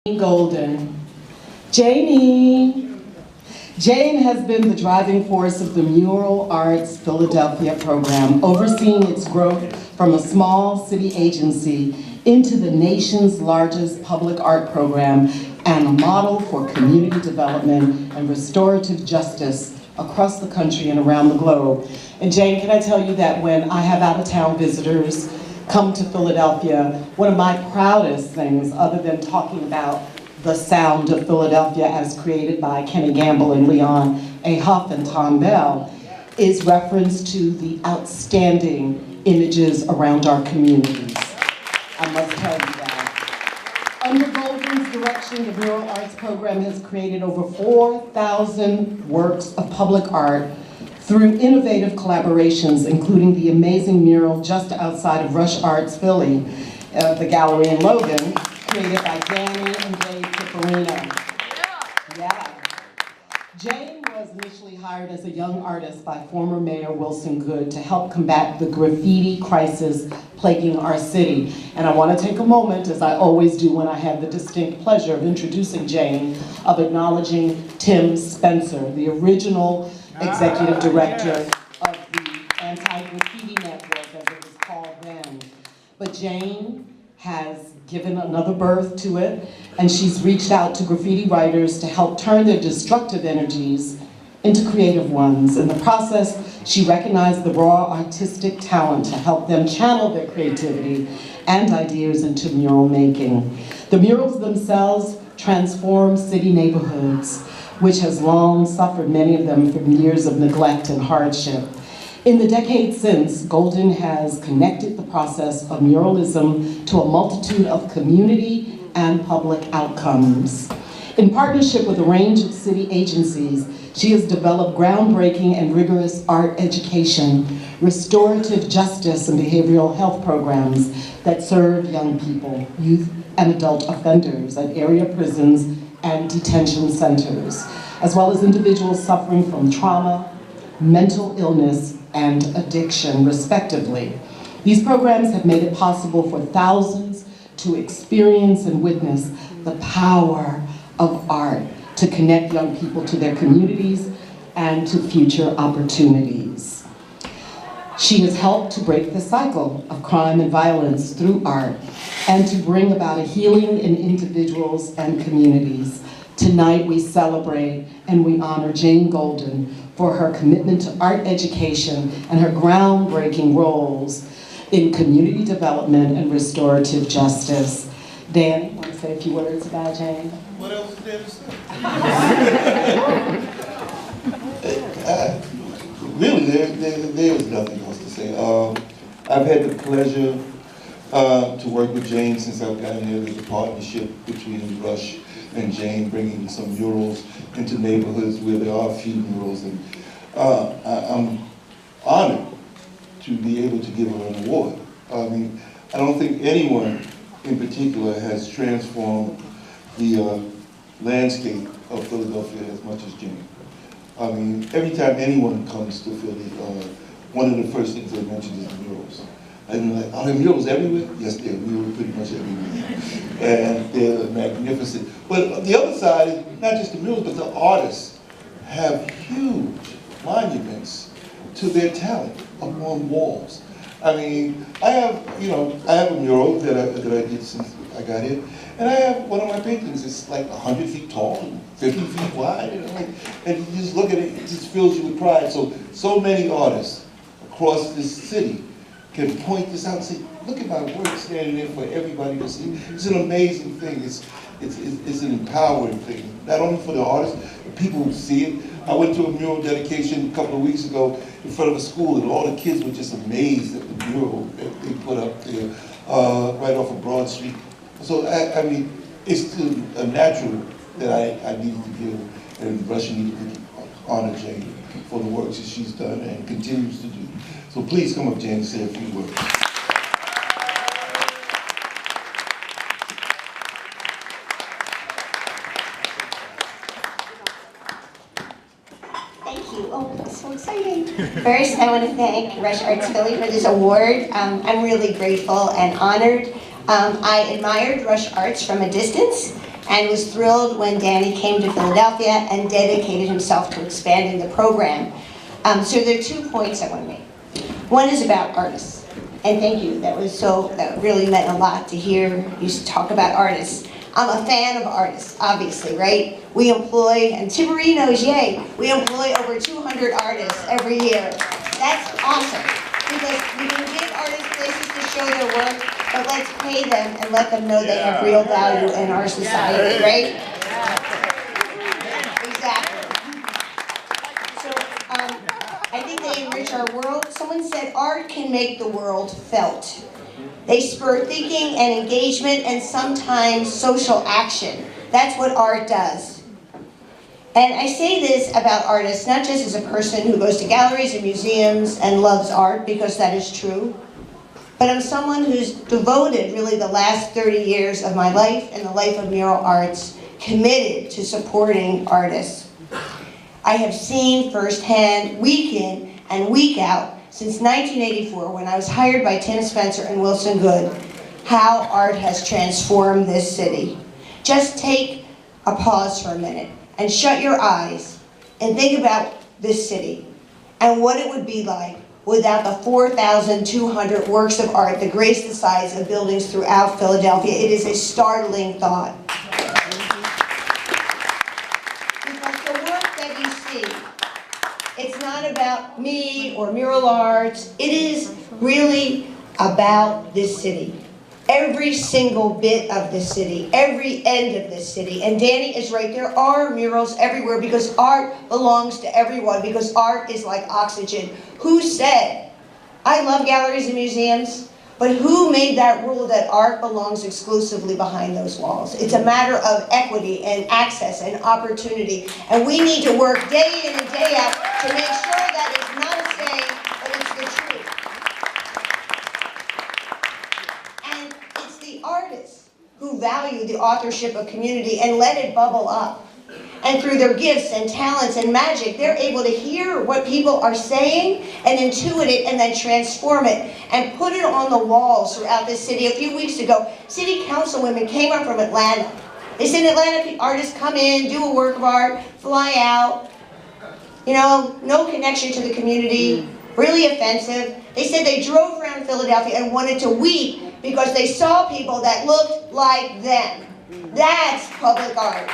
Golden. Janie. Jane has been the driving force of the Mural Arts Philadelphia program, overseeing its growth from a small city agency into the nation's largest public art program and a model for community development and restorative justice across the country and around the globe. And Jane, can I tell you that when I have out-of-town visitors come to Philadelphia, one of my proudest things, other than talking about the sound of Philadelphia as created by Kenny Gamble and Leon A. Huff and Tom Bell, is reference to the outstanding images around our communities. I must tell you that. Under Golden's direction, the Mural Arts Program has created over 4,000 works of public art through innovative collaborations, including the amazing mural just outside of Rush Arts Philly, the gallery in Logan, created by Danny and Dave Pipperino. Yeah. Jane was initially hired as a young artist by former Mayor Wilson Goode to help combat the graffiti crisis plaguing our city. And I want to take a moment, as I always do when I have the distinct pleasure of introducing Jane, of acknowledging Tim Spencer, the original executive director of the Anti-Graffiti Network, as it was called then. But Jane has given another birth to it, and she's reached out to graffiti writers to help turn their destructive energies into creative ones. In the process, she recognized the raw artistic talent to help them channel their creativity and ideas into mural making. The murals themselves transform city neighborhoods, which has long suffered, many of them, from years of neglect and hardship. In the decades since, Golden has connected the process of muralism to a multitude of community and public outcomes. In partnership with a range of city agencies, she has developed groundbreaking and rigorous art education, restorative justice and behavioral health programs that serve young people, youth, and adult offenders at area prisons and detention centers, as well as individuals suffering from trauma, mental illness, and addiction, respectively. These programs have made it possible for thousands to experience and witness the power of art to connect young people to their communities and to future opportunities. She has helped to break the cycle of crime and violence through art and to bring about a healing in individuals and communities. Tonight we celebrate and we honor Jane Golden for her commitment to art education and her groundbreaking roles in community development and restorative justice. Dan, you want to say a few words about Jane? What else is there to say? Really, there is nothing else to say. I've had the pleasure to work with Jane since I've gotten here. There's a partnership between Rush and Jane, bringing some murals into neighborhoods where there are few murals, and I'm honored to be able to give her an award. I mean, I don't think anyone in particular has transformed the landscape of Philadelphia as much as Jane. I mean, every time anyone comes to Philly, one of the first things they mention is the murals. And like, are there murals everywhere? Yes, there are murals pretty much everywhere. And they're magnificent. But the other side is not just the murals, but the artists have huge monuments to their talent upon walls. I mean, I have a mural that I did since I got here, and I have one of my paintings. It's like 100 feet tall, 50 feet wide, and you just look at it, it just fills you with pride. So many artists across this city can point this out and say, look at my work standing there for everybody to see. It's an amazing thing. It's an empowering thing, not only for the artists, but people who see it. I went to a mural dedication a couple of weeks ago in front of a school, and all the kids were just amazed at the mural that they put up there right off of Broad Street. So, I mean, it's a natural that I needed to give, and Rush needed to honor Jane for the work that she's done and continues to do. So please come up, Jane, and say a few words. Thank you. Oh, that's so exciting. First, I want to thank Rush Arts Philly for this award. I'm really grateful and honored. I admired Rush Arts from a distance, and was thrilled when Danny came to Philadelphia and dedicated himself to expanding the program. So there are 2 points I want to make. One is about artists, and thank you, that really meant a lot to hear you talk about artists. I'm a fan of artists, obviously, right? We employ, and Tiberi knows, yay, we employ over 200 artists every year. That's awesome, because we can give artists places to show their work, but let's pay them and let them know they have real value in our society, right? Exactly. So, I think they enrich our world. Someone said art can make the world felt. They spur thinking and engagement and sometimes social action. That's what art does. And I say this about artists, not just as a person who goes to galleries and museums and loves art, because that is true, but I'm someone who's devoted really the last 30 years of my life and the life of mural arts, committed to supporting artists. I have seen firsthand, week in and week out, since 1984, when I was hired by Tim Spencer and Wilson Good, how art has transformed this city. Just take a pause for a minute and shut your eyes and think about this city and what it would be like without the 4,200 works of art that grace the sides of buildings throughout Philadelphia. It is a startling thought. Because the work that you see, it's not about me or mural arts. It is really about this city. Every single bit of this city, every end of this city. And Danny is right, there are murals everywhere because art belongs to everyone, because art is like oxygen. Who said, I love galleries and museums, but who made that rule that art belongs exclusively behind those walls? It's a matter of equity and access and opportunity. And we need to work day in and day out to make sure that it's not a saying, but it's the truth. And it's the artists who value the authorship of community and let it bubble up. And through their gifts and talents and magic, they're able to hear what people are saying and intuit it and then transform it and put it on the walls throughout this city. A few weeks ago, city councilwomen came up from Atlanta. They said, Atlanta artists come in, do a work of art, fly out. You know, no connection to the community, really offensive. They said they drove around Philadelphia and wanted to weep because they saw people that looked like them. That's public art.